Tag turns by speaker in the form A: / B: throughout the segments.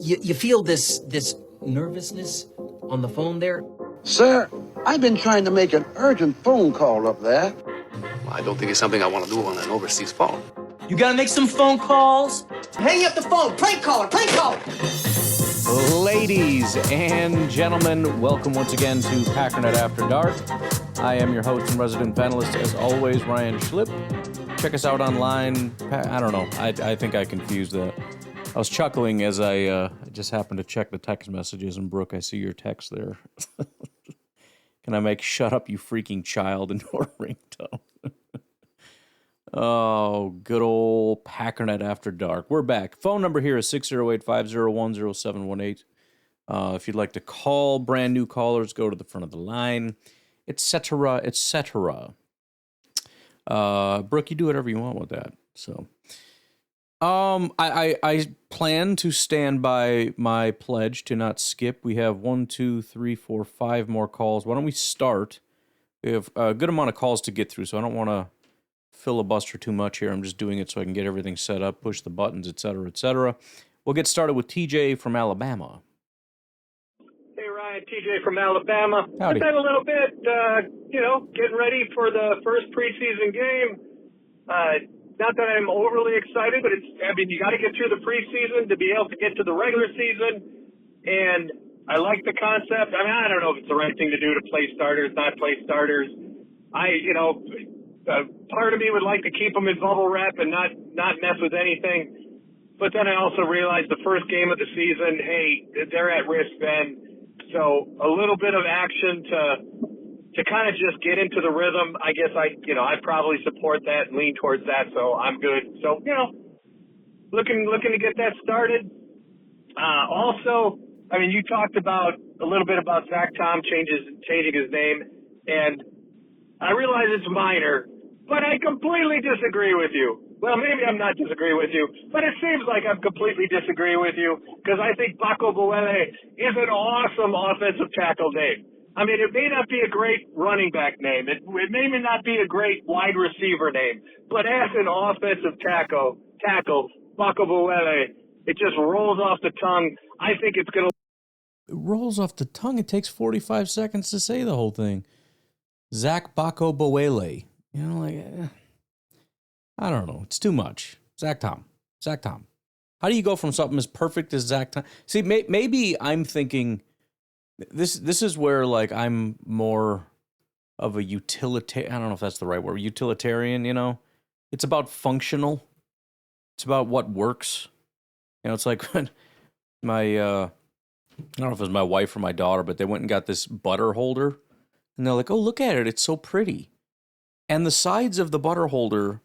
A: You feel this nervousness on the phone there?
B: Sir, I've been trying to make an urgent phone call up there.
C: Well, I don't think it's something I want to do on an overseas phone.
A: You gotta make some phone calls. Hang up the phone. Prank caller. Prank caller.
D: Ladies and gentlemen, welcome once again to Packernet After Dark. I am your host and resident panelist, as always, Ryan Schlipp. Check us out online. I don't know. I think I confused that. I was chuckling as I just happened to check the text messages, and Brooke, I see your text there. Can I make "shut up, you freaking child" into a ringtone? Oh, good old Packernet After Dark. We're back. Phone number here is 608-501-0718. If you'd like to call brand new callers, go to the front of the line, etc., etc. Brooke, you do whatever you want with that. So, I plan to stand by my pledge to not skip. We have 1, 2, 3, 4, 5 more calls. Why don't we start? We have a good amount of calls to get through, so I don't want to filibuster too much here. I'm just doing it so I can get everything set up, push the buttons, etc., etc. We'll get started with TJ from Alabama.
E: Hey, Ryan, TJ from Alabama.
D: Howdy.
E: It's been a little bit, getting ready for the first preseason game. Not that I'm overly excited, but you got to get through the preseason to be able to get to the regular season. And I like the concept. I mean, I don't know if it's the right thing to do to play starters, not play starters. Part of me would like to keep them in bubble wrap and not mess with anything. But then I also realized the first game of the season, hey, they're at risk then. So a little bit of action to kind of just get into the rhythm. I guess I'd probably support that and lean towards that. So I'm good. So, looking to get that started. Also, I mean, you talked about a little bit about Zach Tom changing his name, and I realize it's minor, but I completely disagree with you. Well, maybe I'm not disagreeing with you, but it seems like I'm completely disagreeing with you because I think Bako Buele is an awesome offensive tackle name. I mean, it may not be a great running back name. It may not be a great wide receiver name, but as an offensive tackle, Bako Buele, it just rolls off the tongue. I think it's going to...
D: It rolls off the tongue. It takes 45 seconds to say the whole thing. Zach Bako Buele. I don't know. It's too much. Zach Tom. How do you go from something as perfect as Zach Tom? See, maybe I'm thinking... This is where, I'm more of a utilitarian. I don't know if that's the right word. Utilitarian, It's about functional. It's about what works. It's like when my, I don't know if it was my wife or my daughter, but they went and got this butter holder. And they're like, oh, look at it. It's so pretty. And the sides of the butter holder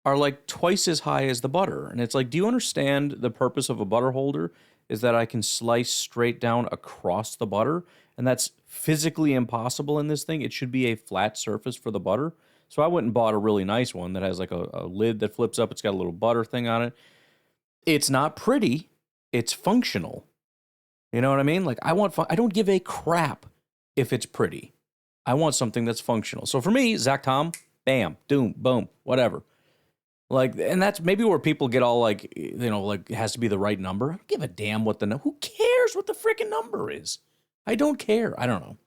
D: are like twice as high as the butter. And it's like, do you understand the purpose of a butter holder? Is that I can slice straight down across the butter, and that's physically impossible in this thing. It should be a flat surface for the butter. So I went and bought a really nice one that has like a lid that flips up. It's got a little butter thing on it. It's not pretty. It's functional. You know what I mean? I don't give a crap if it's pretty. I want something that's functional. So for me, Zach Tom, bam, doom, boom, whatever. And that's maybe where people get all it has to be the right number. I don't give a damn what who cares what the freaking number is? I don't care. I don't know.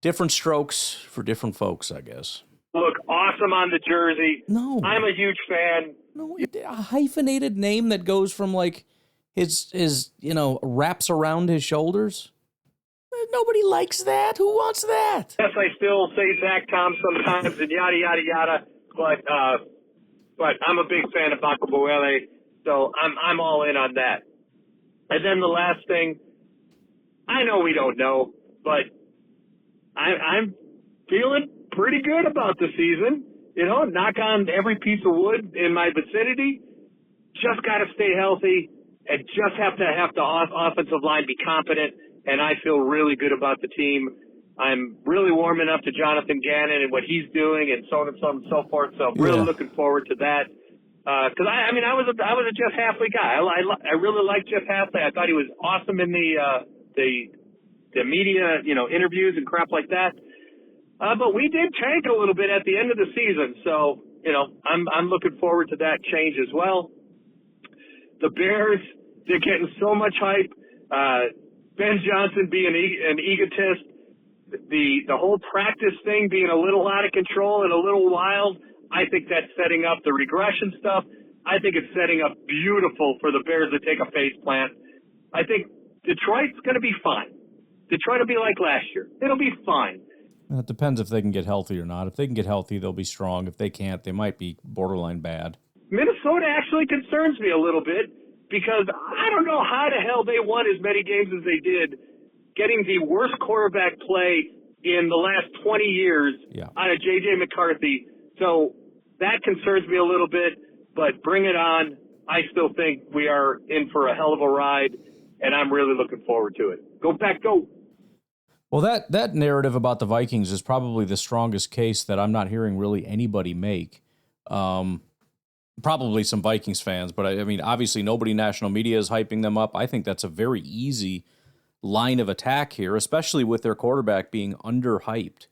D: Different strokes for different folks, I guess.
E: Look awesome on the jersey.
D: No.
E: I'm a huge fan.
D: No, a hyphenated name that goes from his wraps around his shoulders. Nobody likes that. Who wants that?
E: Yes, I still say Zach Tom sometimes and yada, yada, yada. But I'm a big fan of Bako Buele, so I'm all in on that. And then the last thing, I know we don't know, but I'm feeling pretty good about the season. Knock on every piece of wood in my vicinity. Just got to stay healthy and just have to have the offensive line be competent, and I feel really good about the team. I'm really warming up to Jonathan Gannon and what he's doing, and so on and so on and so forth. So I'm really looking forward to that. Because I was a Jeff Hafley guy. I really liked Jeff Hafley. I thought he was awesome in the media, interviews and crap like that. But we did tank a little bit at the end of the season, so I'm looking forward to that change as well. The Bears They're getting so much hype. Ben Johnson being an egotist, the whole practice thing being a little out of control and a little wild. I think that's setting up the regression stuff. I think it's setting up beautiful for the Bears to take a face plant. I think Detroit's going to be fine. Detroit will be like last year. It'll be fine.
D: It depends if they can get healthy or not. If they can get healthy, they'll be strong. If they can't, they might be borderline bad.
E: Minnesota actually concerns me a little bit because I don't know how the hell they won as many games as they did, getting the worst quarterback play in the last 20 years out of J.J. McCarthy. So that concerns me a little bit, but bring it on. I still think we are in for a hell of a ride, and I'm really looking forward to it. Go Pack, go!
D: Well, that narrative about the Vikings is probably the strongest case that I'm not hearing really anybody make. Probably some Vikings fans, but I mean, obviously nobody in national media is hyping them up. I think that's a very easy line of attack here, especially with their quarterback being underhyped.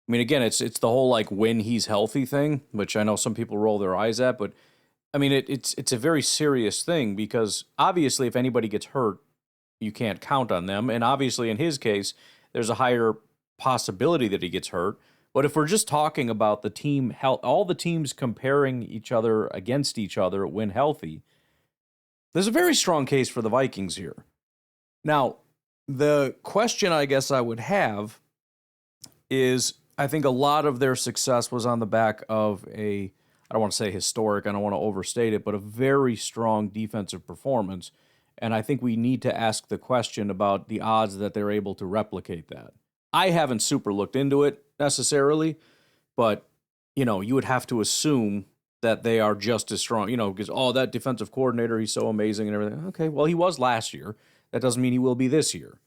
D: I mean, again, it's the whole like when he's healthy thing, which I know some people roll their eyes at, but I mean, it's a very serious thing because obviously if anybody gets hurt, you can't count on them. And obviously in his case, there's a higher possibility that he gets hurt. But if we're just talking about the team health, all the teams comparing each other against each other when healthy, there's a very strong case for the Vikings here. Now, the question I guess I would have is I think a lot of their success was on the back of I don't want to say historic, I don't want to overstate it, but a very strong defensive performance. And I think we need to ask the question about the odds that they're able to replicate that. I haven't super looked into it necessarily, but, you know, you would have to assume that they are just as strong, you know, because, that defensive coordinator, he's so amazing and everything. Okay, well, he was last year. That doesn't mean he will be this year.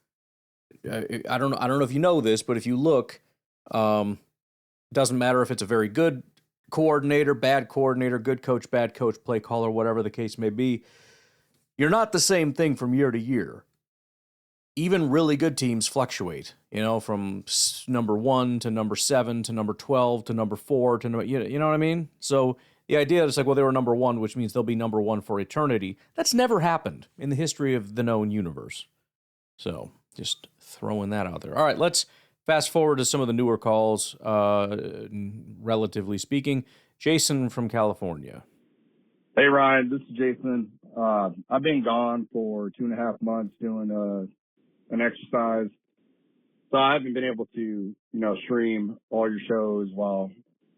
D: I don't know if you know this, but if you look, it doesn't matter if it's a very good coordinator, bad coordinator, good coach, bad coach, play caller, whatever the case may be. You're not the same thing from year to year. Even really good teams fluctuate, you know, from number 1 to number 7 to number 12 to number 4 to, you know what I mean? So the idea is like, well, they were number 1, which means they'll be number 1 for eternity. That's never happened in the history of the known universe. So just throwing that out there. All right, let's fast forward to some of the newer calls, relatively speaking. Jason from California.
F: Hey, Ryan, this is Jason. I've been gone for 2.5 months doing an exercise. So I haven't been able to, stream all your shows while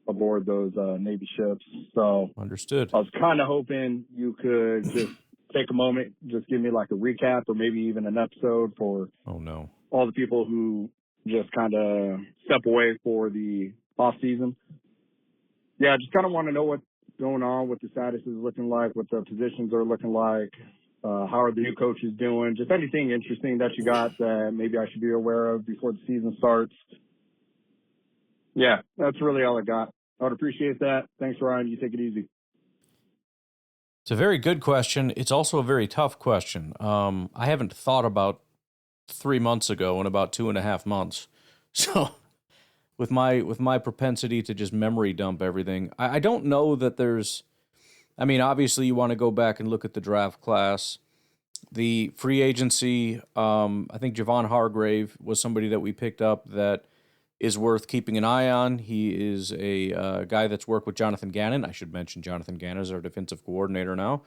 F: aboard those Navy ships. So
D: understood.
F: I was kind of hoping you could just take a moment, just give me like a recap or maybe even an episode for all the people who just kind of step away for the off season. Yeah, I just kind of want to know what's going on, what the status is looking like, what the positions are looking like, how are the new coaches doing, just anything interesting that you got that maybe I should be aware of before the season starts. Yeah, that's really all I got. I would appreciate that. Thanks, Ryan. You take it easy.
D: It's a very good question. It's also a very tough question. I haven't thought about 3 months ago in about 2.5 months. So with my propensity to just memory dump everything, I don't know that there's, I mean, obviously you want to go back and look at the draft class. The free agency, I think Javon Hargrave was somebody that we picked up that is worth keeping an eye on. He is a guy that's worked with Jonathan Gannon. I should mention Jonathan Gannon is our defensive coordinator now.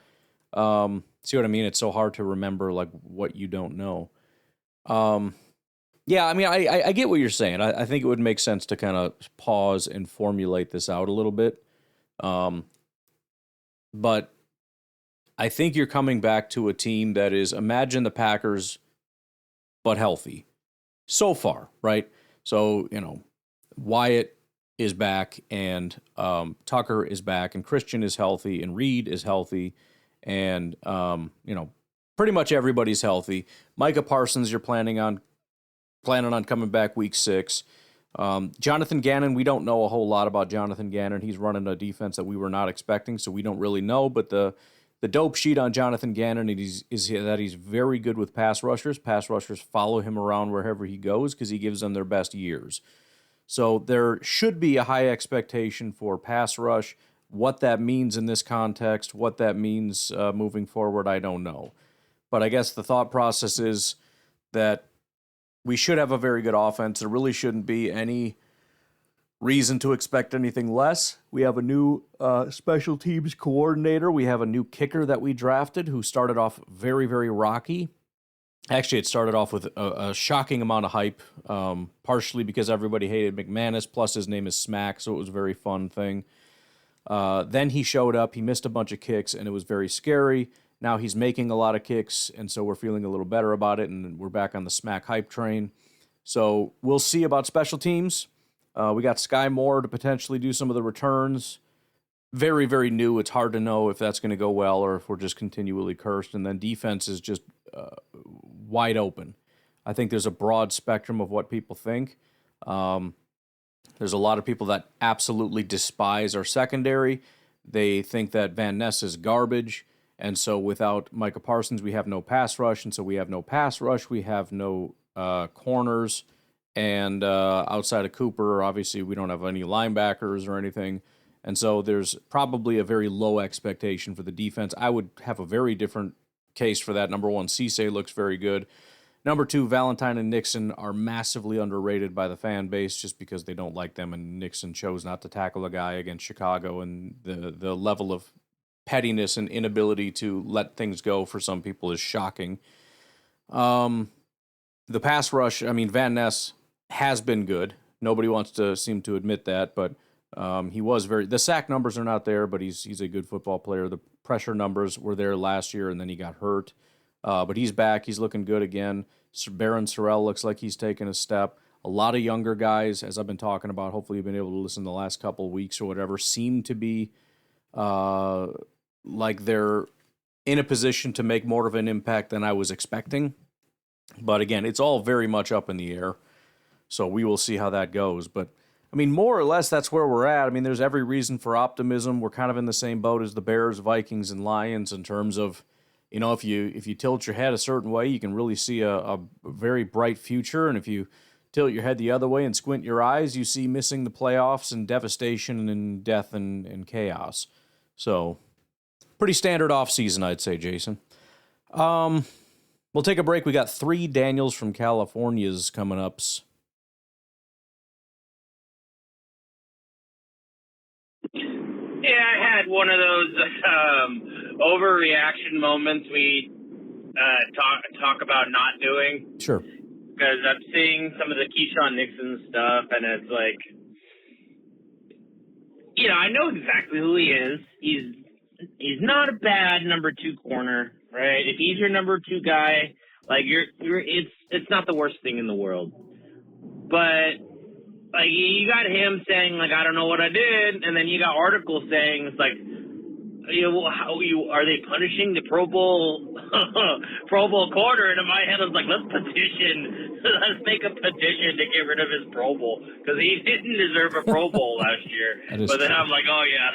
D: See what I mean? It's so hard to remember like what you don't know. Yeah, I mean, I get what you're saying. I think it would make sense to kind of pause and formulate this out a little bit. But I think you're coming back to a team that is, imagine the Packers, but healthy. So far, right? So, Wyatt is back, and Tucker is back, and Christian is healthy, and Reed is healthy, and, pretty much everybody's healthy. Micah Parsons, you're planning on coming back week 6. Jonathan Gannon, we don't know a whole lot about Jonathan Gannon. He's running a defense that we were not expecting, so we don't really know. But the dope sheet on Jonathan Gannon is that he's very good with pass rushers. Pass rushers follow him around wherever he goes because he gives them their best years. So there should be a high expectation for pass rush. What that means in this context, what that means moving forward, I don't know. But I guess the thought process is that we should have a very good offense. There really shouldn't be any reason to expect anything less. We have a new special teams coordinator. We have a new kicker that we drafted who started off very, very rocky. Actually, it started off with a shocking amount of hype, partially because everybody hated McManus, plus his name is Smack, so it was a very fun thing. Then he showed up, he missed a bunch of kicks, and it was very scary. Now he's making a lot of kicks, and so we're feeling a little better about it, and we're back on the Smack hype train. So we'll see about special teams. We got Sky Moore to potentially do some of the returns. Very, very new. It's hard to know if that's going to go well or if we're just continually cursed. And then defense is just wide open. I think there's a broad spectrum of what people think. There's a lot of people that absolutely despise our secondary. They think that Van Ness is garbage. And so without Micah Parsons, we have no pass rush. And so we have no pass rush. We have no corners. And outside of Cooper, obviously, we don't have any linebackers or anything. And so there's probably a very low expectation for the defense. I would have a very different case for that. Number one, Cisse looks very good. Number two, Valentine and Nixon are massively underrated by the fan base just because they don't like them, and Nixon chose not to tackle a guy against Chicago, and the level of pettiness and inability to let things go for some people is shocking. The pass rush, I mean, Van Ness has been good. Nobody wants to seem to admit that, but he was the sack numbers are not there, but he's a good football player. The pressure numbers were there last year, and then he got hurt. But he's back. He's looking good again. Baron Sorrell looks like he's taken a step. A lot of younger guys, as I've been talking about, hopefully you've been able to listen the last couple of weeks or whatever, seem to be like they're in a position to make more of an impact than I was expecting. But again, it's all very much up in the air. So we will see how that goes. But I mean, more or less, that's where we're at. I mean, there's every reason for optimism. We're kind of in the same boat as the Bears, Vikings, and Lions in terms of, you know, if you tilt your head a certain way, you can really see a very bright future. And if you tilt your head the other way and squint your eyes, you see missing the playoffs and devastation and death and chaos. So pretty standard offseason, I'd say, Jason. We'll take a break. We got 3 Daniels from California's coming up.
G: Yeah, I had one of those overreaction moments we talk about not doing.
D: Sure.
G: Because I'm seeing some of the Keyshawn Nixon stuff, and it's like, you know, I know exactly who he is. He's not a bad number 2 corner, right? If he's your number 2 guy, like it's not the worst thing in the world. But like, you got him saying, like, I don't know what I did, and then you got articles saying, it's like, you know, are they punishing the Pro Bowl corner? And in my head, I was like, let's make a petition to get rid of his Pro Bowl, because he didn't deserve a Pro Bowl last year. But then I'm like, oh yeah,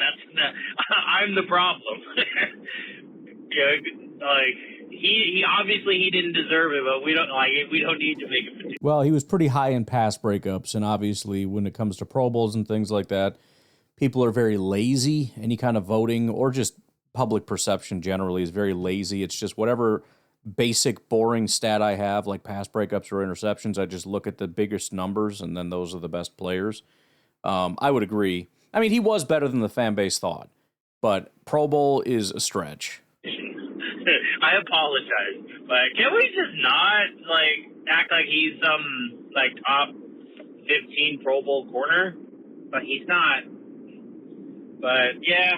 G: I'm the problem. Yeah, like, he obviously he didn't deserve it, but we don't need to make a petition.
D: Well, he was pretty high in pass breakups, and obviously when it comes to Pro Bowls and things like that, people are very lazy. Any kind of voting or just public perception generally is very lazy. It's just whatever basic boring stat I have, like pass breakups or interceptions, I just look at the biggest numbers, and then those are the best players. I would agree. I mean, he was better than the fan base thought, but Pro Bowl is a stretch.
G: I apologize, but can we just not, like, act like he's some, like, top 15 Pro Bowl corner? But he's not. But, yeah,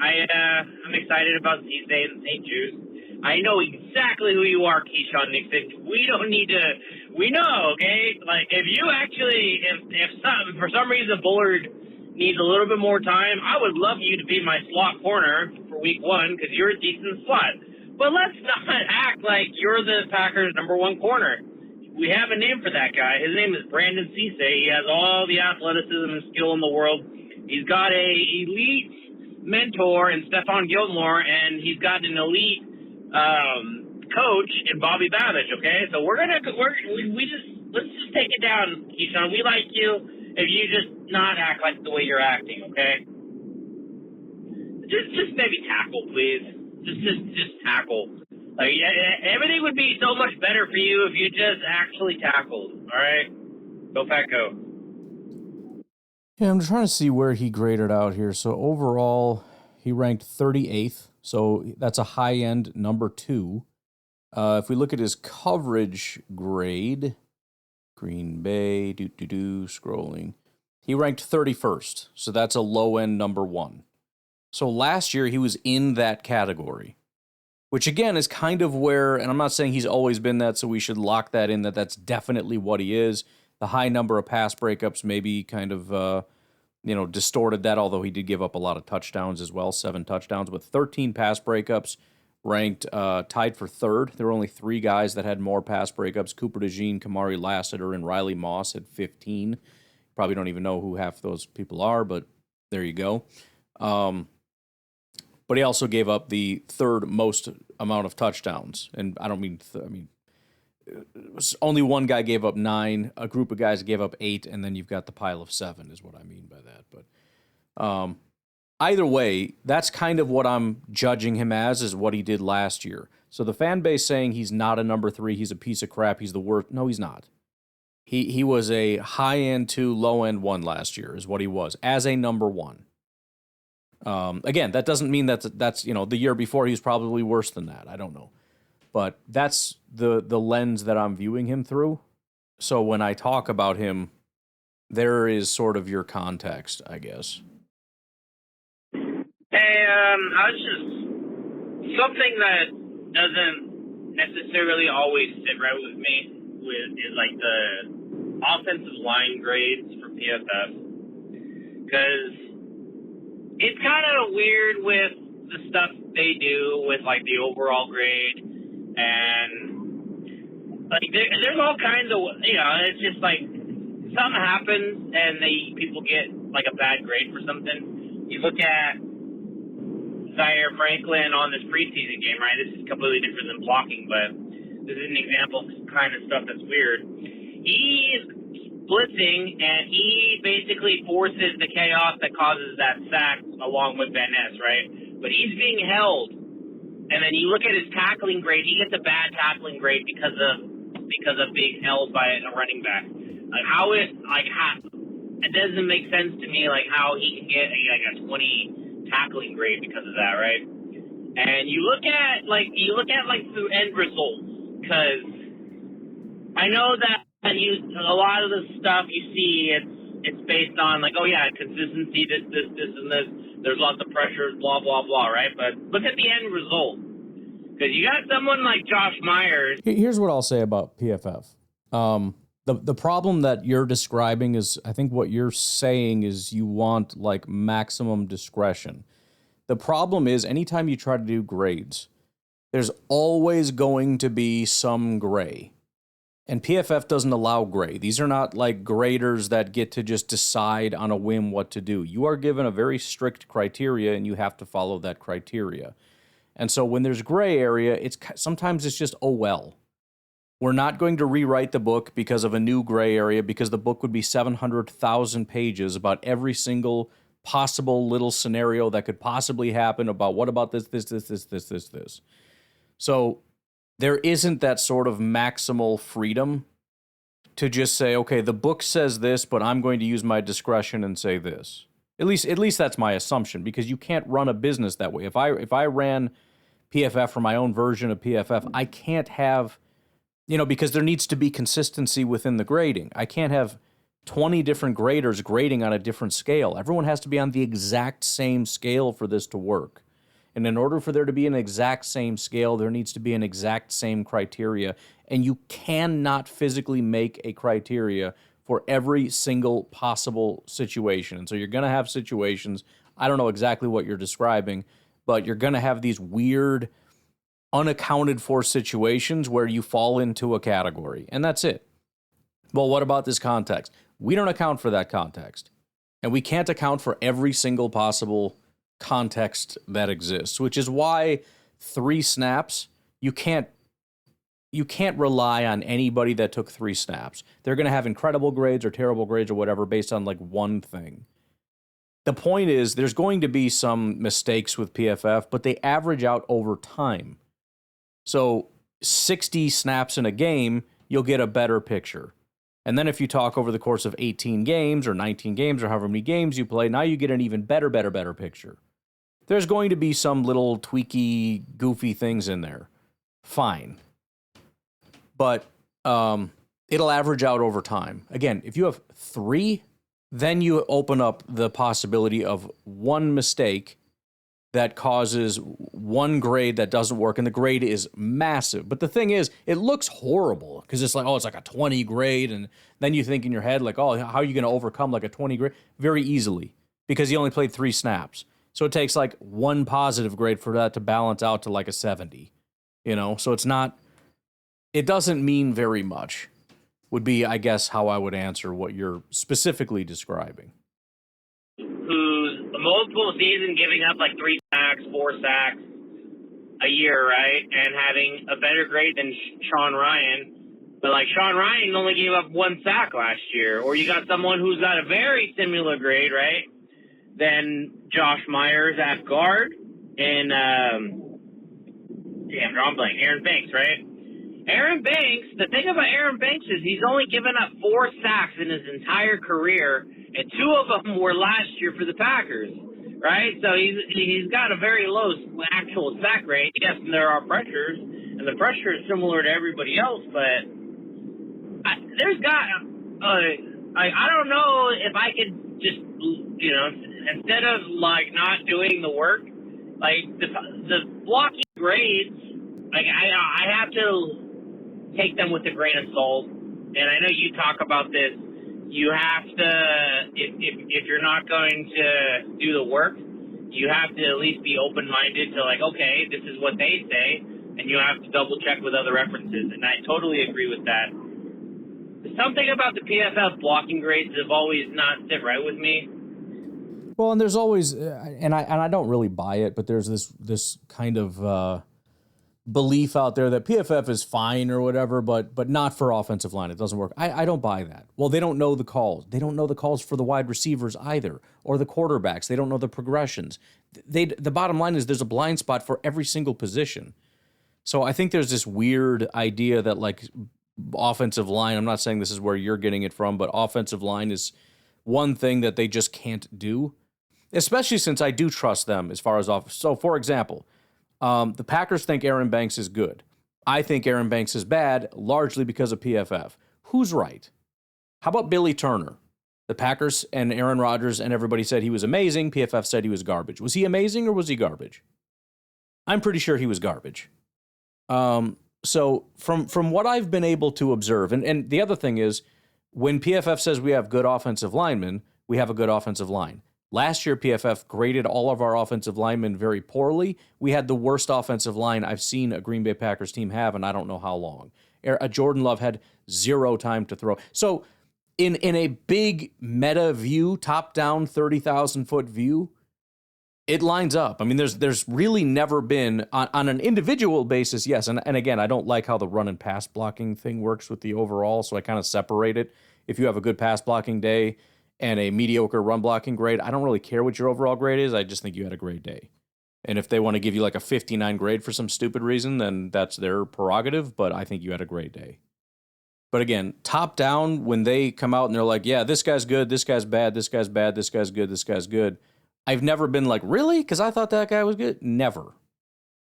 G: I'm excited about Cisse and St. Jude. I know exactly who you are, Keyshawn Nixon. We don't need to, we know, okay? Like, if you actually, for some reason Bullard needs a little bit more time, I would love you to be my slot corner for week 1, because you're a decent slot. But let's not act like you're the Packers' number 1 corner. We have a name for that guy. His name is Brandon Cisse. He has all the athleticism and skill in the world. He's got a elite mentor in Stephon Gilmore, and he's got an elite coach in Bobby Babbage. Okay, so let's just take it down, Keyshawn. We like you. If you just not act like the way you're acting, okay? Just maybe tackle, please. Just tackle. Like, everything would be so much better for you if you just actually tackled. All right? Go Pack, go.
D: Yeah, I'm trying to see where he graded out here. So overall, he ranked 38th. So that's a high-end number 2. If we look at his coverage grade, Green Bay, scrolling, he ranked 31st. So that's a low-end number 1. So last year, he was in that category, which again is kind of where, and I'm not saying he's always been that, so we should lock that in, that's definitely what he is. The high number of pass breakups maybe kind of, distorted that, although he did give up a lot of touchdowns as well, 7 touchdowns, but 13 pass breakups, ranked tied for 3rd. There were only 3 guys that had more pass breakups. Cooper DeJean, Kamari Lassiter, and Riley Moss had 15. Probably don't even know who half those people are, but there you go. But he also gave up the 3rd most amount of touchdowns. And I don't mean, only one guy gave up 9. A group of guys gave up 8, and then you've got the pile of 7 is what I mean by that. But either way, that's kind of what I'm judging him as, is what he did last year. So the fan base saying he's not a number 3, he's a piece of crap, he's the worst. No, he's not. He was a high-end 2, low-end 1 last year is what he was, as a number 1. Again, that doesn't mean that's the year before he was probably worse than that. I don't know. But that's the lens that I'm viewing him through. So when I talk about him, there is sort of your context, I guess.
G: Hey, I was just, something that doesn't necessarily always sit right with me is like the offensive line grades for PFF. Because it's kind of weird with the stuff they do with like the overall grade, and like there's all kinds of, it's just like something happens and people get like a bad grade for something. You look at Zaire Franklin on this preseason game, right? This is completely different than blocking, but this is an example of kind of stuff that's weird. He's blitzing, and he basically forces the chaos that causes that sack along with Van Ness, right? But he's being held, and then you look at his tackling grade. He gets a bad tackling grade because of being held by a running back. Like it doesn't make sense to me, like how he can get a 20 tackling grade because of that, right? And you look at the end results, because I know that a lot of the stuff you see, it's based on like, oh yeah, consistency, this, and this. There's lots of pressures, blah, blah, blah, right? But look at the end result. Because you got someone like Josh Myers.
D: Here's what I'll say about PFF. The problem that you're describing is, I think what you're saying is you want like maximum discretion. The problem is, anytime you try to do grades, there's always going to be some gray. And PFF doesn't allow gray. These are not like graders that get to just decide on a whim what to do. You are given a very strict criteria, and you have to follow that criteria. And so when there's gray area, sometimes it's just, oh well. We're not going to rewrite the book because of a new gray area, because the book would be 700,000 pages about every single possible little scenario that could possibly happen about what about this. So there isn't that sort of maximal freedom to just say, okay, the book says this, but I'm going to use my discretion and say this. At least that's my assumption, because you can't run a business that way. If I ran PFF for my own version of PFF, I can't have, because there needs to be consistency within the grading. I can't have 20 different graders grading on a different scale. Everyone has to be on the exact same scale for this to work. And in order for there to be an exact same scale, there needs to be an exact same criteria. And you cannot physically make a criteria for every single possible situation. And so you're going to have situations, I don't know exactly what you're describing, but you're going to have these weird, unaccounted for situations where you fall into a category. And that's it. Well, what about this context? We don't account for that context. And we can't account for every single possible context that exists, which is why 3 snaps, you can't rely on anybody that took 3 snaps. They're going to have incredible grades or terrible grades or whatever based on like one thing. The point is, there's going to be some mistakes with PFF, but they average out over time. So 60 snaps in a game, you'll get a better picture. And then if you talk over the course of 18 games or 19 games or however many games you play, now you get an even better picture. There's going to be some little tweaky, goofy things in there. Fine. But it'll average out over time. Again, if you have 3, then you open up the possibility of one mistake that causes one grade that doesn't work, and the grade is massive. But the thing is, it looks horrible because it's like, oh, it's like a 20 grade, and then you think in your head, like, oh, how are you going to overcome like a 20 grade? Very easily, because he only played 3 snaps. So it takes like one positive grade for that to balance out to like a 70, So it's not, it doesn't mean very much, would be, I guess, how I would answer what you're specifically describing.
G: Who's multiple season giving up like 3 sacks, 4 sacks a year, right? And having a better grade than Sean Ryan. But like Sean Ryan only gave up 1 sack last year. Or you got someone who's got a very similar grade, right? Than Josh Myers at guard and drawing blank. Aaron Banks, right? Aaron Banks, the thing about Aaron Banks is he's only given up 4 sacks in his entire career, and 2 of them were last year for the Packers, right? So he's got a very low actual sack rate. Yes, there are pressures, and the pressure is similar to everybody else, but I don't know if I could just, instead of like not doing the work, like the blocking grades, like I have to take them with a grain of salt. And I know you talk about this. You have to, if you're not going to do the work, you have to at least be open-minded to like, okay, this is what they say, and you have to double-check with other references. And I totally agree with that. Something about the PFF blocking grades have always not sit right with me.
D: Well, and there's always, and I don't really buy it, but there's this kind of belief out there that PFF is fine or whatever, but not for offensive line. It doesn't work. I don't buy that. Well, they don't know the calls. They don't know the calls for the wide receivers either, or the quarterbacks. They don't know the progressions. The bottom line is there's a blind spot for every single position. So I think there's this weird idea that like offensive line, I'm not saying this is where you're getting it from, but offensive line is one thing that they just can't do, especially since I do trust them as far as off. So for example, the Packers think Aaron Banks is good. I think Aaron Banks is bad, largely because of PFF. Who's right? How about Billy Turner? The Packers and Aaron Rodgers and everybody said he was amazing. PFF said he was garbage. Was he amazing or was he garbage? I'm pretty sure he was garbage. So from what I've been able to observe, and the other thing is, when PFF says we have good offensive linemen, we have a good offensive line. Last year, PFF graded all of our offensive linemen very poorly. We had the worst offensive line I've seen a Green Bay Packers team have, and I don't know how long. Jordan Love had 0 time to throw. So in a big meta view, top-down 30,000-foot view, it lines up. I mean, there's really never been, on an individual basis, yes, and again, I don't like how the run and pass blocking thing works with the overall, so I kind of separate it. If you have a good pass blocking day and a mediocre run blocking grade, I don't really care what your overall grade is. I just think you had a great day. And if they want to give you like a 59 grade for some stupid reason, then that's their prerogative, but I think you had a great day. But again, top down, when they come out and they're like, yeah, this guy's good, this guy's bad, this guy's bad, this guy's good, this guy's good, I've never been like, really? Because I thought that guy was good? Never.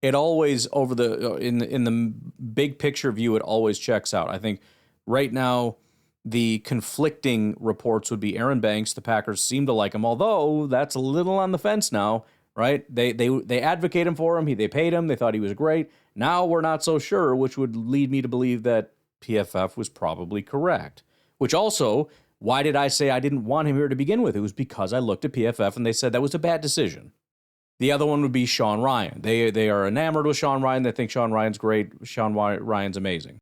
D: It always, over the in the big picture view, it always checks out. I think right now, the conflicting reports would be Aaron Banks. The Packers seem to like him, although that's a little on the fence now, right? They advocate him for him. They paid him. They thought he was great. Now we're not so sure, which would lead me to believe that PFF was probably correct. Which also, why did I say I didn't want him here to begin with? It was because I looked at PFF and they said that was a bad decision. The other one would be Sean Ryan. They are enamored with Sean Ryan. They think Sean Ryan's great. Sean Ryan's amazing.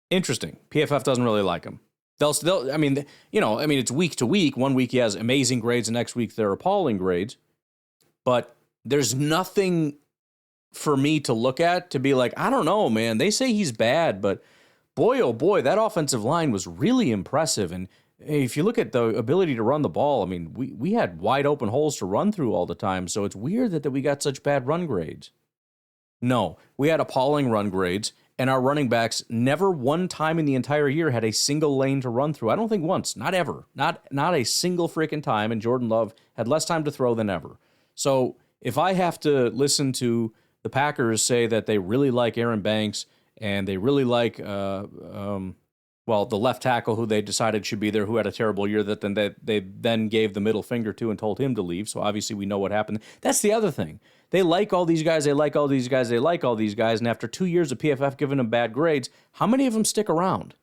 D: Interesting. PFF doesn't really like him. It's week to week. One week he has amazing grades, the next week they're appalling grades. But there's nothing for me to look at to be like, I don't know, man. They say he's bad, but boy, oh boy, that offensive line was really impressive. And if you look at the ability to run the ball, I mean, we had wide open holes to run through all the time. So it's weird that we got such bad run grades. No, we had appalling run grades, and our running backs never one time in the entire year had a single lane to run through. I don't think once, not ever, not a single freaking time. And Jordan Love had less time to throw than ever. So if I have to listen to the Packers say that they really like Aaron Banks and they really like, the left tackle who they decided should be there, who had a terrible year, that they then gave the middle finger to and told him to leave. So obviously we know what happened. That's the other thing. They like all these guys. They like all these guys. They like all these guys. And after 2 years of PFF giving them bad grades, how many of them stick around?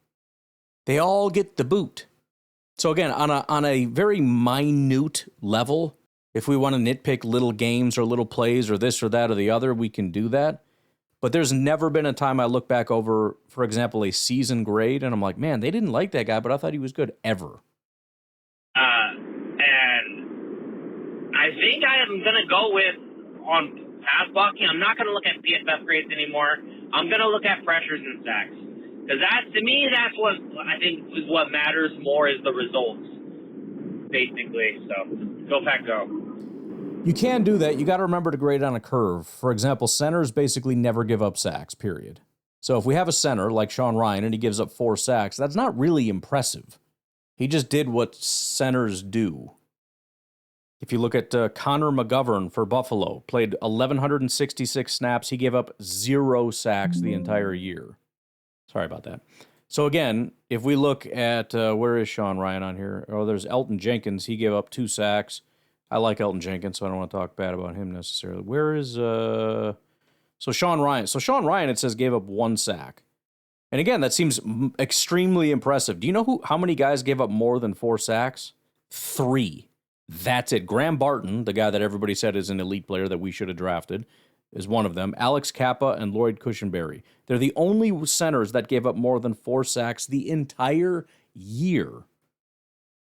D: They all get the boot. So again, on a very minute level, if we want to nitpick little games or little plays or this or that or the other, we can do that. But there's never been a time I look back over, for example, a season grade, and I'm like, man, they didn't like that guy, but I thought he was good, ever.
G: And I think I am going to go with, on pass blocking, I'm not going to look at PFF grades anymore. I'm going to look at pressures and sacks. Because to me, that's what I think is what matters more, is the results, basically. So, go Pack, go.
D: You can do that. You got to remember to grade on a curve. For example, centers basically never give up sacks, period. So if we have a center like Sean Ryan and he gives up 4 sacks, that's not really impressive. He just did what centers do. If you look at Connor McGovern for Buffalo, played 1,166 snaps. He gave up 0 sacks the entire year. Sorry about that. So again, if we look at, where is Sean Ryan on here? Oh, there's Elton Jenkins. He gave up 2 sacks. I like Elton Jenkins, so I don't want to talk bad about him necessarily. Where is, so Sean Ryan. So Sean Ryan, it says, gave up 1 sack. And again, that seems extremely impressive. Do you know how many guys gave up more than 4 sacks? 3. That's it. Graham Barton, the guy that everybody said is an elite player that we should have drafted, is one of them. Alex Kappa and Lloyd Cushenberry. They're the only centers that gave up more than 4 sacks the entire year.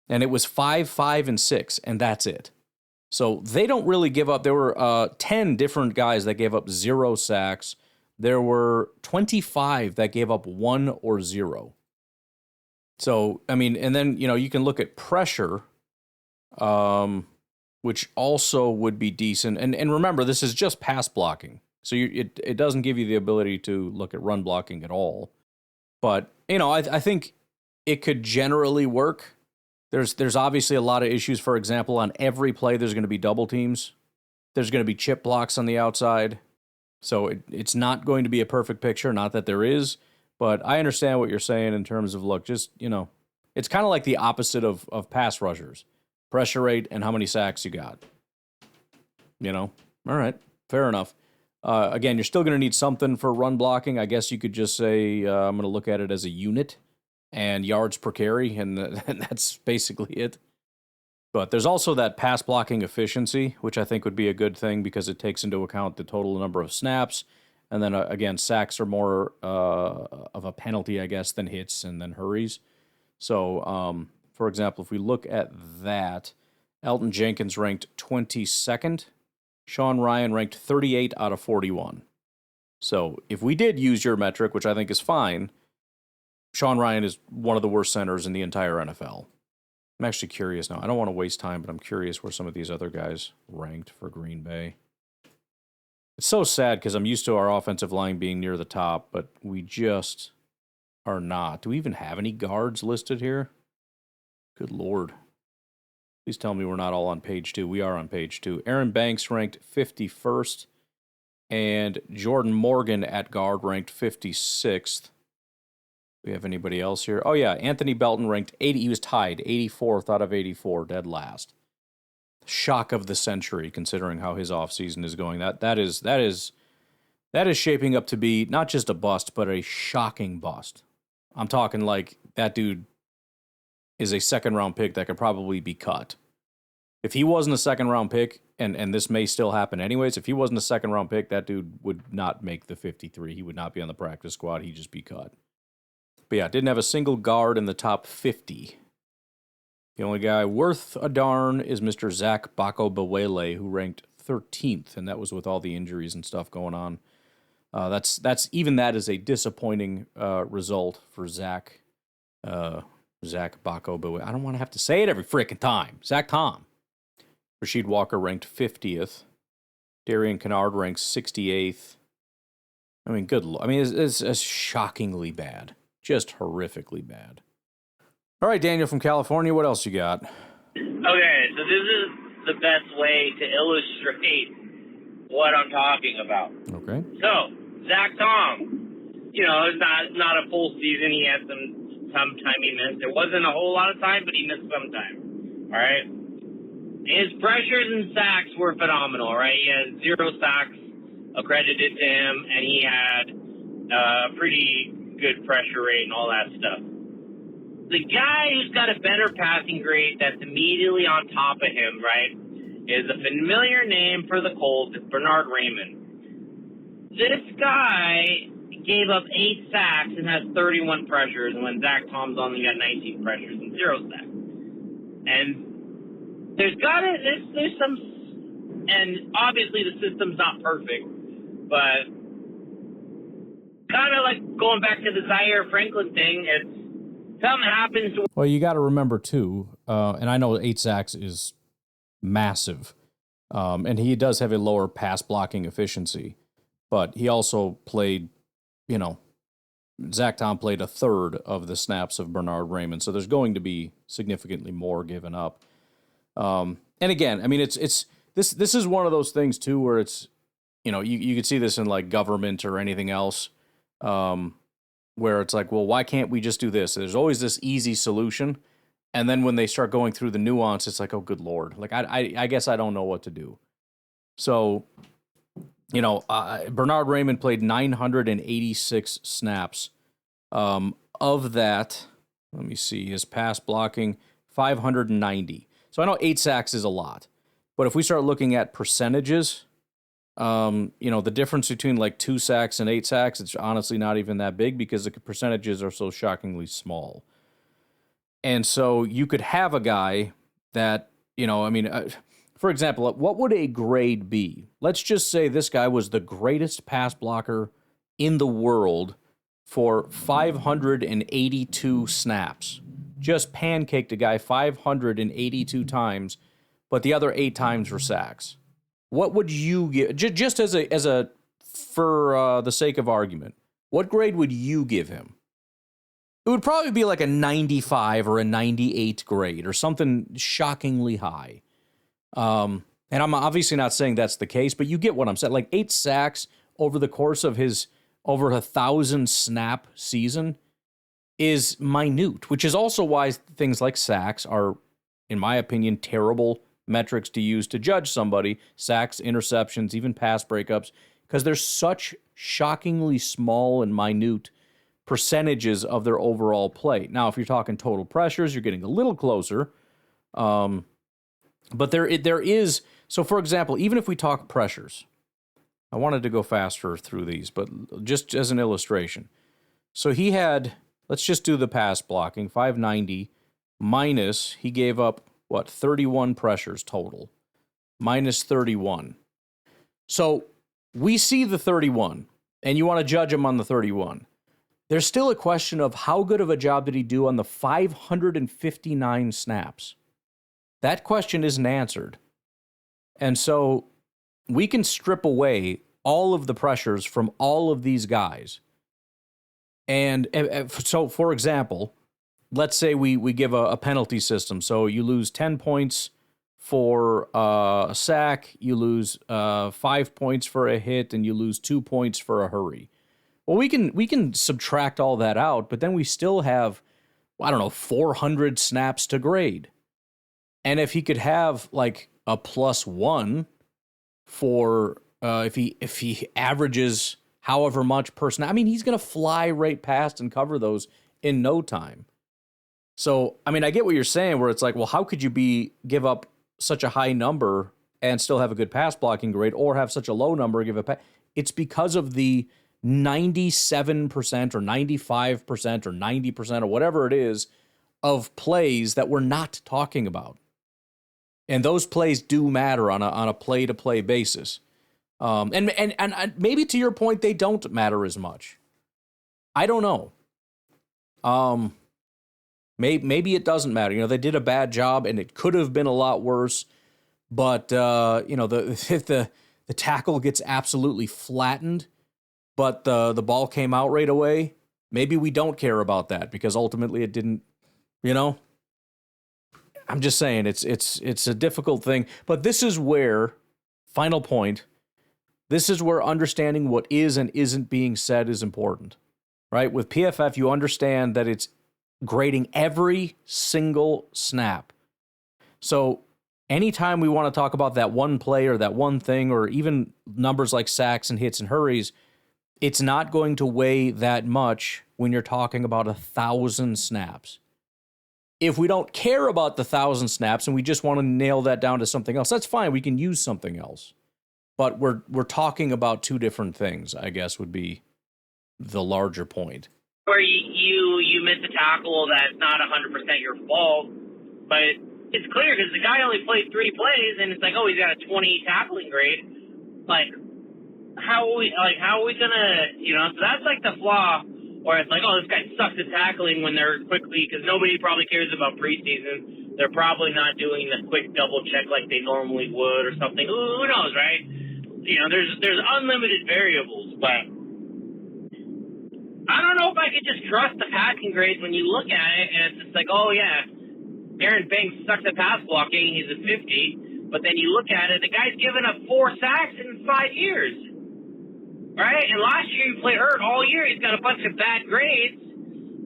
D: And it was 5, 5, and 6, and that's it. So they don't really give up. There were 10 different guys that gave up 0 sacks. There were 25 that gave up 1 or 0. So, I mean, and then, you can look at pressure, which also would be decent. And remember, this is just pass blocking. So it doesn't give you the ability to look at run blocking at all. But, I think it could generally work. There's obviously a lot of issues. For example, on every play, there's going to be double teams. There's going to be chip blocks on the outside. So it's not going to be a perfect picture. Not that there is, but I understand what you're saying in terms of, look, just, it's kind of like the opposite of pass rushers. Pressure rate and how many sacks you got. All right, fair enough. Again, you're still going to need something for run blocking. I guess you could just say, I'm going to look at it as a unit and yards per carry, and that's basically it. But there's also that pass blocking efficiency, which I think would be a good thing because it takes into account the total number of snaps. And then, again, sacks are more of a penalty, I guess, than hits and then hurries. So, for example, if we look at that, Elton Jenkins ranked 22nd. Sean Ryan ranked 38 out of 41. So if we did use your metric, which I think is fine, Sean Ryan is one of the worst centers in the entire NFL. I'm actually curious now. I don't want to waste time, but I'm curious where some of these other guys ranked for Green Bay. It's so sad because I'm used to our offensive line being near the top, but we just are not. Do we even have any guards listed here? Good Lord. Please tell me we're not all on page 2. We are on page 2. Aaron Banks ranked 51st, and Jordan Morgan at guard ranked 56th. Do we have anybody else here? Oh, yeah, Anthony Belton ranked 80. He was tied, 84th out of 84, dead last. Shock of the century, considering how his offseason is going. That is shaping up to be not just a bust, but a shocking bust. I'm talking like that dude is a second-round pick that could probably be cut. If he wasn't a second-round pick, and this may still happen anyways, if he wasn't a second-round pick, that dude would not make the 53. He would not be on the practice squad. He'd just be cut. But yeah, didn't have a single guard in the top 50. The only guy worth a darn is Mr. Zach Bako-Bewele, who ranked 13th, and that was with all the injuries and stuff going on. That's even that is a disappointing result for Zach Bako-Bewele. I don't want to have to say it every freaking time. Zach Tom. Rasheed Walker ranked 50th. Darian Kennard ranked 68th. I mean, I mean, it's shockingly bad. Just horrifically bad. All right, Daniel from California, what else you got?
G: Okay, so this is the best way to illustrate what I'm talking about.
D: Okay.
G: So, Zach Tom, it's not a full season. He had some time he missed. It wasn't a whole lot of time, but he missed some time. All right? His pressures and sacks were phenomenal, right? He had 0 sacks accredited to him, and he had a pretty good pressure rate and all that stuff. The guy who's got a better passing grade that's immediately on top of him, right, is a familiar name for the Colts. It's Bernard Raymond. This guy gave up 8 sacks and has 31 pressures, and when Zach Tom's only got 19 pressures and 0 sacks. And there's some, and obviously the system's not perfect, but kind of like going back to the Zaire Franklin thing, it's something happens to...
D: Well, you got to remember, too, and I know 8 sacks is massive, and he does have a lower pass blocking efficiency, but he also played, Zach Tom played a third of the snaps of Bernard Raymond, so there's going to be significantly more given up. And again, I mean, this is one of those things, too, where it's, you could see this in, like, government or anything else, where it's like, well, why can't we just do this? There's always this easy solution. And then when they start going through the nuance, it's like, oh, good Lord. Like, I guess I don't know what to do. So, Bernard Raymond played 986 snaps. Of that, let me see, his pass blocking, 590. So I know 8 sacks is a lot. But if we start looking at percentages, the difference between like 2 sacks and 8 sacks, it's honestly not even that big because the percentages are so shockingly small. And so you could have a guy that, for example, what would a grade be? Let's just say this guy was the greatest pass blocker in the world for 582 snaps. Just pancaked a guy 582 times, but the other 8 times were sacks. What would you give, just for the sake of argument, what grade would you give him? It would probably be like a 95 or a 98 grade or something shockingly high. And I'm obviously not saying that's the case, but you get what I'm saying. Like 8 sacks over the course of his over 1,000 snap season is minute, which is also why things like sacks are, in my opinion, terrible metrics to use to judge somebody. Sacks, interceptions, even pass breakups, because they're such shockingly small and minute percentages of their overall play. Now, if you're talking total pressures, you're getting a little closer. But there is, so for example, even if we talk pressures, I wanted to go faster through these, but just as an illustration. So he had, let's just do the pass blocking, 590 minus, he gave up, 31 pressures total, minus 31. So we see the 31, and you want to judge him on the 31. There's still a question of how good of a job did he do on the 559 snaps? That question isn't answered. And so we can strip away all of the pressures from all of these guys. And so, for example, let's say we give a penalty system. So you lose 10 points for a sack, you lose 5 points for a hit, and you lose 2 points for a hurry. Well, we can subtract all that out, but then we still have, 400 snaps to grade. And if he could have like a +1 for if he averages however much per snap, he's going to fly right past and cover those in no time. So, I get what you're saying, where it's like, well, how could you give up such a high number and still have a good pass blocking grade, or have such a low number give a pass? It's because of the 97% or 95% or 90% or whatever it is of plays that we're not talking about. And those plays do matter on a play-to-play basis. And maybe to your point, they don't matter as much. I don't know. Maybe it doesn't matter. They did a bad job, and it could have been a lot worse. But if the tackle gets absolutely flattened, but the ball came out right away. Maybe we don't care about that because ultimately it didn't, I'm just saying it's a difficult thing, but this is where, final point, this is where understanding what is and isn't being said is important, right? With PFF, you understand that it's grading every single snap. So anytime we want to talk about that one play or that one thing, or even numbers like sacks and hits and hurries, it's not going to weigh that much when you're talking about 1,000 snaps. If we don't care about the 1,000 snaps and we just want to nail that down to something else, that's fine. We can use something else. But we're talking about two different things, I guess, would be the larger point.
G: Where you miss a tackle that's not 100% your fault, but it's clear because the guy only played 3 plays, and it's like, oh, he's got a 20 tackling grade. Like, how are we gonna, So that's like the flaw, where it's like, oh, this guy sucks at tackling when they're quickly, because nobody probably cares about preseason. They're probably not doing the quick double check like they normally would, or something. Who knows, right? There's unlimited variables, but I don't know if I could just trust the passing grades when you look at it, and it's just like, oh, yeah, Aaron Banks sucks at pass blocking, he's a 50, but then you look at it, the guy's given up 4 sacks in 5 years, right? And last year he played hurt all year, he's got a bunch of bad grades,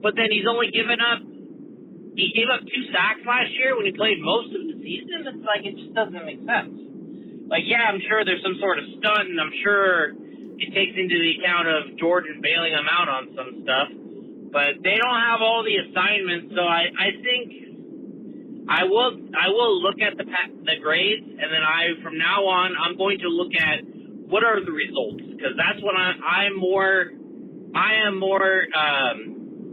G: but then he gave up 2 sacks last year when he played most of the season. It's like, it just doesn't make sense. Like, yeah, I'm sure there's some sort of stunt, and I'm sure it takes into the account of Jordan bailing them out on some stuff, but they don't have all the assignments. So I think I will look at the grades, and then from now on I'm going to look at what are the results, because that's what I am more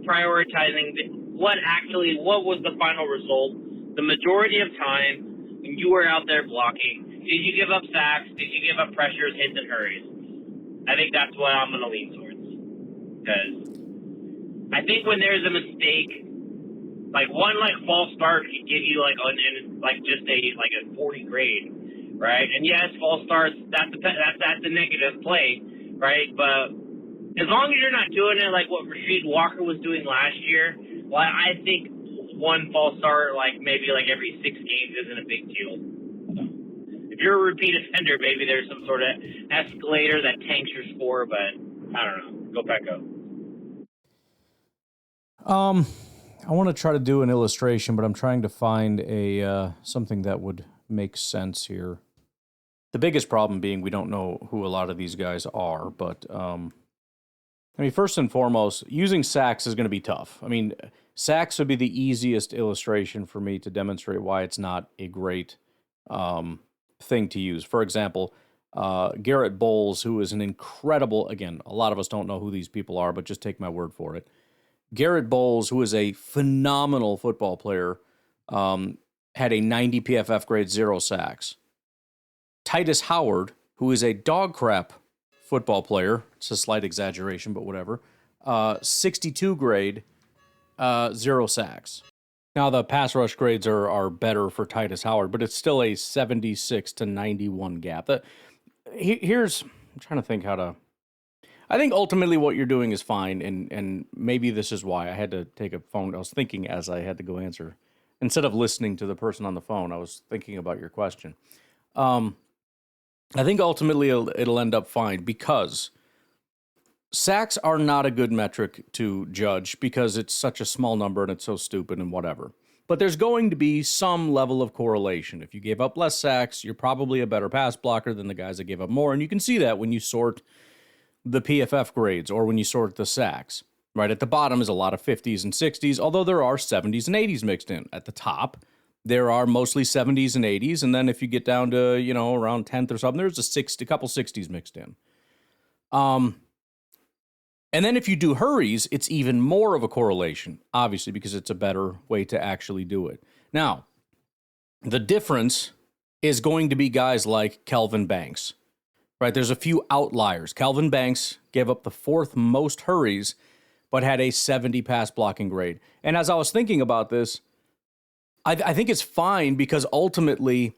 G: prioritizing. What was the final result? The majority of time when you were out there blocking, did you give up sacks? Did you give up pressures, hits, and hurries? I think that's what I'm going to lean towards. Because I think when there's a mistake, like one false start could give you just a 40 grade, right? And yes, false starts, that's a negative play, right? But as long as you're not doing it like what Rasheed Walker was doing last year, well, I think one false start maybe every 6 games isn't a big deal. If you're a repeat offender, maybe there's some sort of escalator that tanks your score, but I don't know. Go back up.
D: I want to try to do an illustration, but I'm trying to find something that would make sense here. The biggest problem being we don't know who a lot of these guys are, but first and foremost, using sacks is going to be tough. Sacks would be the easiest illustration for me to demonstrate why it's not a great thing to use. For example, Garrett Bowles, who is an incredible, again, a lot of us don't know who these people are, but just take my word for it. Garrett Bowles, who is a phenomenal football player, had a 90 PFF grade, 0 sacks. Titus Howard, who is a dog crap football player, it's a slight exaggeration, but whatever, 62 grade, 0 sacks. Now, the pass rush grades are better for Titus Howard, but it's still a 76 to 91 gap. I'm trying to think I think ultimately what you're doing is fine, and maybe this is why I had to take a phone. I was thinking as I had to go answer. Instead of listening to the person on the phone, I was thinking about your question. I think ultimately it'll end up fine because sacks are not a good metric to judge because it's such a small number and it's so stupid and whatever. But there's going to be some level of correlation. If you gave up less sacks, you're probably a better pass blocker than the guys that gave up more. And you can see that when you sort the PFF grades or when you sort the sacks. Right at the bottom is a lot of 50s and 60s, although there are 70s and 80s mixed in. At the top, there are mostly 70s and 80s. And then if you get down to, around 10th or something, there's a couple 60s mixed in. And then if you do hurries, it's even more of a correlation, obviously, because it's a better way to actually do it. Now, the difference is going to be guys like Kelvin Banks, right? There's a few outliers. Kelvin Banks gave up the 4th most hurries, but had a 70 pass blocking grade. And as I was thinking about this, I think it's fine because ultimately,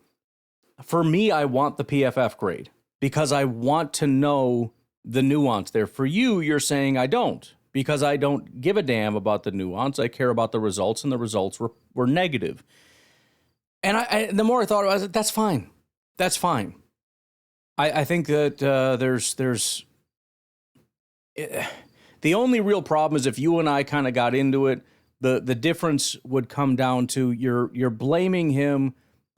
D: for me, I want the PFF grade because I want to know the nuance there. For you, you're saying I don't, because I don't give a damn about the nuance. I care about the results, and the results were negative. And I the more I thought about it, that's fine. That's fine. I think that there's the only real problem is if you and I kind of got into it, the difference would come down to you're blaming him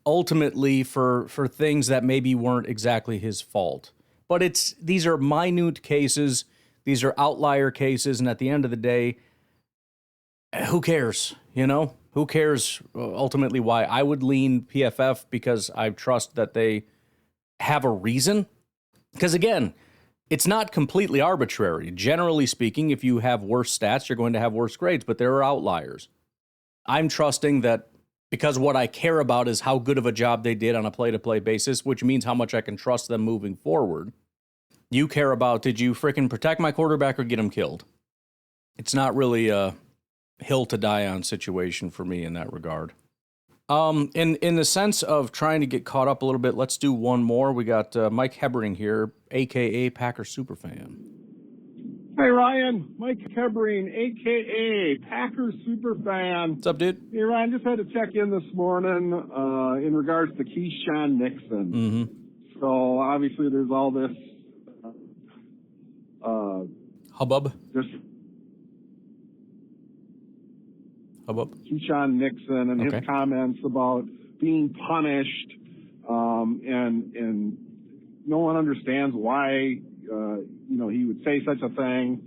D: ultimately for things that maybe weren't exactly his fault. But these are minute cases, these are outlier cases, and at the end of the day, who cares? You know, who cares ultimately why? I would lean PFF because I trust that they have a reason. Because again, it's not completely arbitrary. Generally speaking, if you have worse stats, you're going to have worse grades, but there are outliers. I'm trusting that because what I care about is how good of a job they did on a play-to-play basis, which means how much I can trust them moving forward. You care about, did you frickin' protect my quarterback or get him killed? It's not really a hill to die on situation for me in that regard. In the sense of trying to get caught up a little bit, let's do one more. We got Mike Hebring here, a.k.a. Packer Superfan.
F: Hey, Ryan. Mike Hebring, a.k.a. Packer Superfan.
D: What's up, dude?
F: Hey, Ryan, just had to check in this morning in regards to Keyshawn Nixon.
D: Mm-hmm.
F: So, obviously, there's all this
D: hubbub.
F: Keyshawn Nixon and his comments about being punished, and no one understands why he would say such a thing,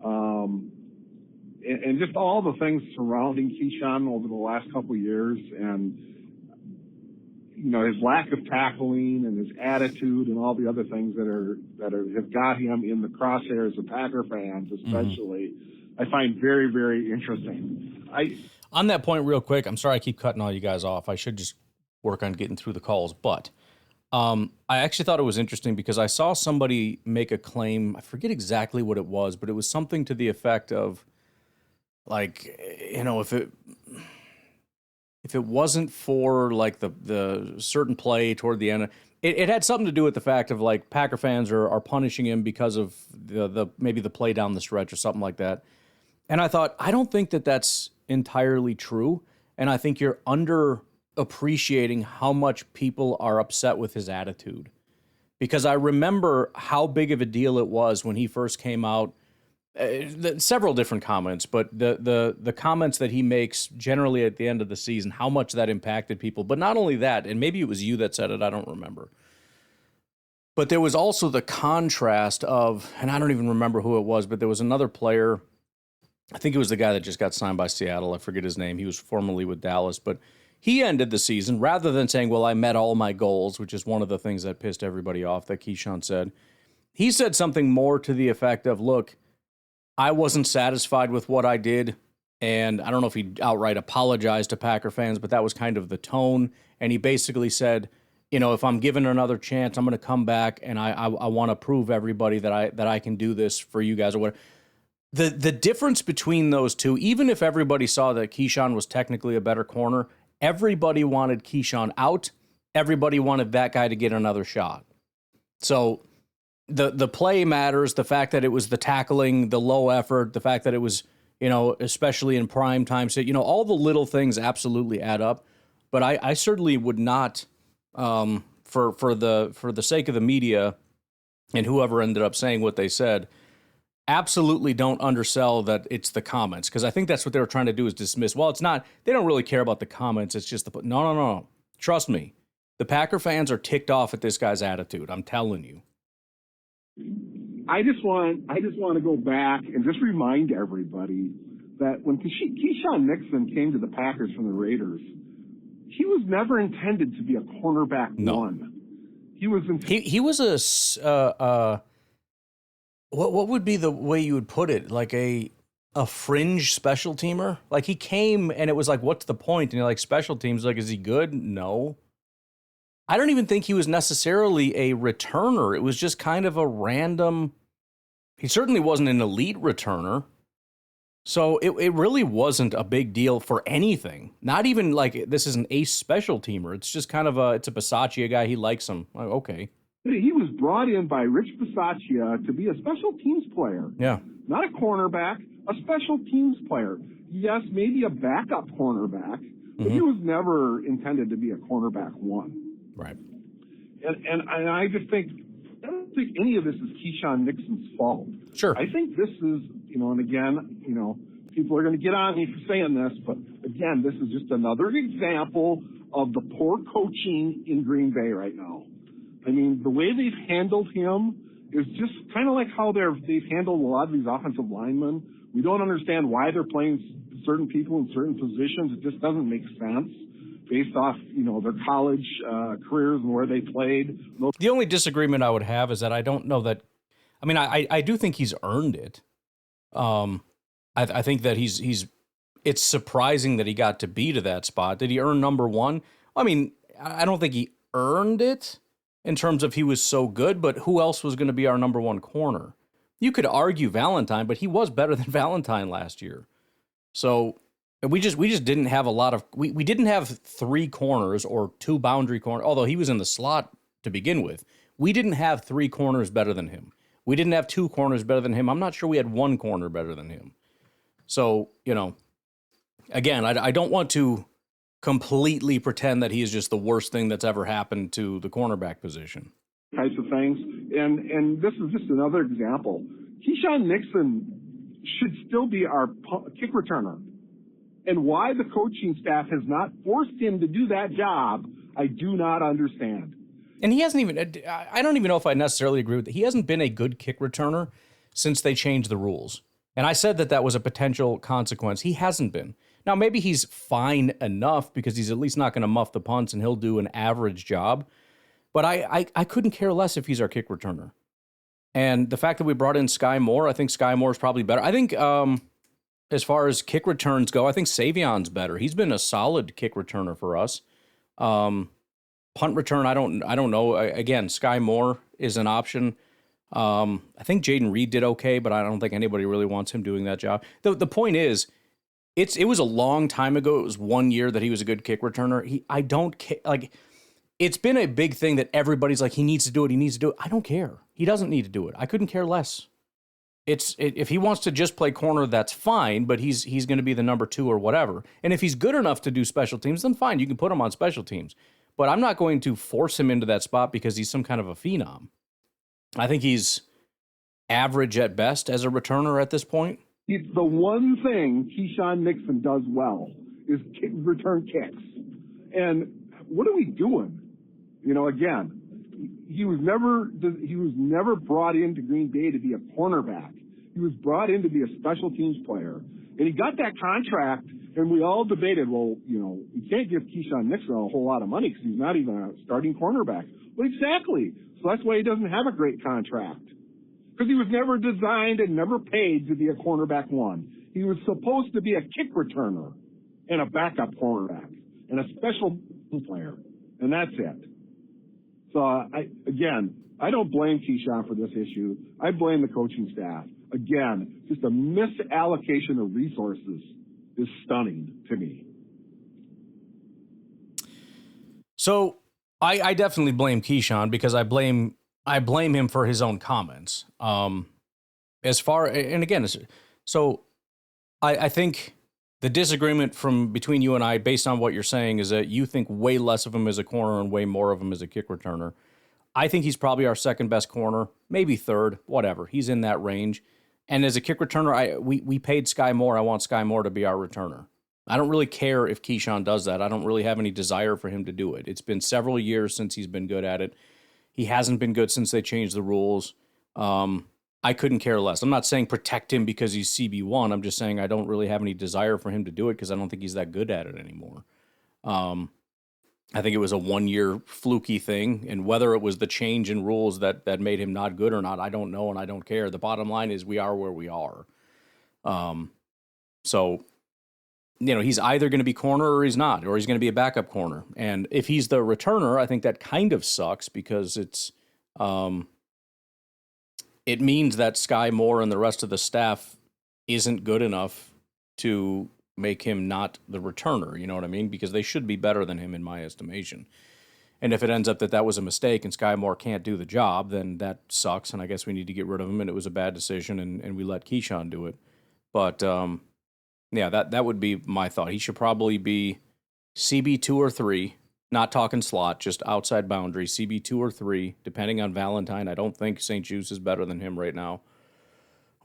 F: and just all the things surrounding Keyshawn over the last couple of years, and his lack of tackling and his attitude and all the other things that have got him in the crosshairs of Packer fans, especially. Mm-hmm. I find very, very interesting.
D: On that point, real quick, I'm sorry I keep cutting all you guys off. I should just work on getting through the calls. But I actually thought it was interesting because I saw somebody make a claim. I forget exactly what it was, but it was something to the effect of, like, if it wasn't for, like, the certain play toward the end, it had something to do with the fact of, like, Packer fans are punishing him because of the maybe the play down the stretch or something like that. And I thought, I don't think that that's entirely true. And I think you're underappreciating how much people are upset with his attitude. Because I remember how big of a deal it was when he first came out. Several different comments, but the comments that he makes generally at the end of the season, how much that impacted people. But not only that, and maybe it was you that said it, I don't remember. But there was also the contrast of, and I don't even remember who it was, but there was another player. I think it was the guy that just got signed by Seattle. I forget his name. He was formerly with Dallas, but he ended the season rather than saying, well, I met all my goals, which is one of the things that pissed everybody off that Keyshawn said. He said something more to the effect of, look, I wasn't satisfied with what I did, and I don't know if he outright apologized to Packer fans, but that was kind of the tone, and he basically said, if I'm given another chance, I'm going to come back, and I want to prove everybody that I can do this for you guys or whatever. The difference between those two, even if everybody saw that Keyshawn was technically a better corner, everybody wanted Keyshawn out. Everybody wanted that guy to get another shot. So the play matters, the fact that it was the tackling, the low effort, the fact that it was, especially in prime time. So, all the little things absolutely add up. But I certainly would not, for the sake of the media and whoever ended up saying what they said, absolutely don't undersell that it's the comments, because I think that's what they were trying to do is dismiss. Well, it's not. They don't really care about the comments. It's just no. Trust me. The Packer fans are ticked off at this guy's attitude. I'm telling you.
F: I just want to go back and just remind everybody that when Keyshawn Nixon came to the Packers from the Raiders, he was never intended to be a cornerback one. He was
D: he was a what would be the way you would put it? Like a fringe special teamer? Like he came and it was like, what's the point? And you're like, special teams, like, is he good? No. I don't even think he was necessarily a returner. It was just kind of a random. He certainly wasn't an elite returner. So it really wasn't a big deal for anything. Not even like this is an ace special teamer. It's just kind of it's a Bisaccia guy. He likes him. Like, okay.
H: He was brought in by Rich Bisaccia to be a special teams player.
D: Yeah.
H: Not a cornerback, a special teams player. Yes, maybe a backup cornerback, but he was never intended to be a cornerback one.
D: Right.
H: And I just think, I don't think any of this is Keyshawn Nixon's fault.
D: Sure.
H: I think this is, and again, people are going to get on me for saying this, but again, this is just another example of the poor coaching in Green Bay right now. I mean, the way they've handled him is just kind of like how they've handled a lot of these offensive linemen. We don't understand why they're playing certain people in certain positions. It just doesn't make sense based off, their college careers and where they played.
D: The only disagreement I would have is that I don't know that. I mean, I do think he's earned it. I think that it's surprising that he got to be to that spot. Did he earn number one? I mean, I don't think he earned it in terms of he was so good, but who else was going to be our number one corner? You could argue Valentine, but he was better than Valentine last year. So we just didn't have a lot of, we didn't have three corners or two boundary corners, although he was in the slot to begin with. We didn't have three corners better than him. We didn't have two corners better than him. I'm not sure we had one corner better than him. So, again, I don't want to completely pretend that he is just the worst thing that's ever happened to the cornerback position.
H: Types of things. And this is just another example. Keyshawn Nixon should still be our kick returner. And why the coaching staff has not forced him to do that job, I do not understand.
D: And he hasn't even, I don't even know if I necessarily agree with it. He hasn't been a good kick returner since they changed the rules. And I said that was a potential consequence. He hasn't been. Now, maybe he's fine enough because he's at least not going to muff the punts and he'll do an average job. But I couldn't care less if he's our kick returner. And the fact that we brought in Sky Moore, I think Sky Moore is probably better. I think as far as kick returns go, I think Savion's better. He's been a solid kick returner for us. Punt return, I don't know. Again, Sky Moore is an option. I think Jaden Reed did okay, but I don't think anybody really wants him doing that job. The point is, it was a long time ago. It was 1 year that he was a good kick returner. I don't care. Like, it's been a big thing that everybody's like, he needs to do it. He needs to do it. I don't care. He doesn't need to do it. I couldn't care less. If he wants to just play corner, that's fine, but he's going to be the number two or whatever. And if he's good enough to do special teams, then fine, you can put him on special teams. But I'm not going to force him into that spot because he's some kind of a phenom. I think he's average at best as a returner at this point.
H: The one thing Keyshawn Nixon does well is return kicks. And what are we doing? Again, he was never brought into Green Bay to be a cornerback. He was brought in to be a special teams player. And he got that contract, and we all debated, well, we can't give Keyshawn Nixon a whole lot of money because he's not even a starting cornerback. Well, exactly. So that's why he doesn't have a great contract. Because he was never designed and never paid to be a cornerback one. He was supposed to be a kick returner and a backup cornerback and a special player. And that's it. So, I don't blame Keyshawn for this issue. I blame the coaching staff. Again, just a misallocation of resources is stunning to me.
D: So, I definitely blame Keyshawn because I blame him for his own comments. I think the disagreement between you and I, based on what you're saying, is that you think way less of him as a corner and way more of him as a kick returner. I think he's probably our second best corner, maybe third, whatever. He's in that range. And as a kick returner, we paid Sky Moore. I want Sky Moore to be our returner. I don't really care if Keyshawn does that. I don't really have any desire for him to do it. It's been several years since he's been good at it. He hasn't been good since they changed the rules. I couldn't care less. I'm not saying protect him because he's CB1. I'm just saying I don't really have any desire for him to do it because I don't think he's that good at it anymore. I think it was a 1 year fluky thing, and whether it was the change in rules that made him not good or not, I don't know, and I don't care. The bottom line is we are where we are. So, he's either going to be corner or he's not, or he's going to be a backup corner. And if he's the returner, I think that kind of sucks because it means that Sky Moore and the rest of the staff isn't good enough to make him not the returner, you know what I mean? Because they should be better than him in my estimation. And if it ends up that was a mistake and Sky Moore can't do the job, then that sucks, and I guess we need to get rid of him, and it was a bad decision, and we let Keyshawn do it. But, yeah, that would be my thought. He should probably be CB 2 or 3, not talking slot, just outside boundary, CB 2 or 3, depending on Valentine. I don't think St. Juice is better than him right now.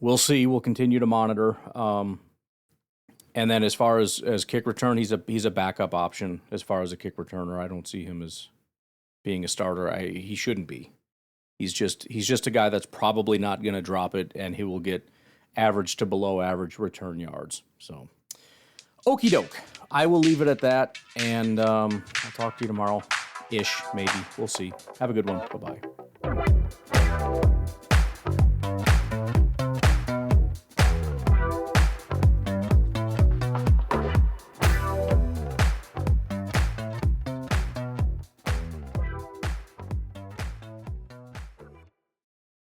D: We'll see. We'll continue to monitor. And then as far as kick return, he's a backup option as far as a kick returner. I don't see him as being a starter. He shouldn't be. He's just a guy that's probably not going to drop it, and he will get average to below average return yards. So, okie doke. I will leave it at that, and I'll talk to you tomorrow-ish, maybe. We'll see. Have a good one. Bye-bye.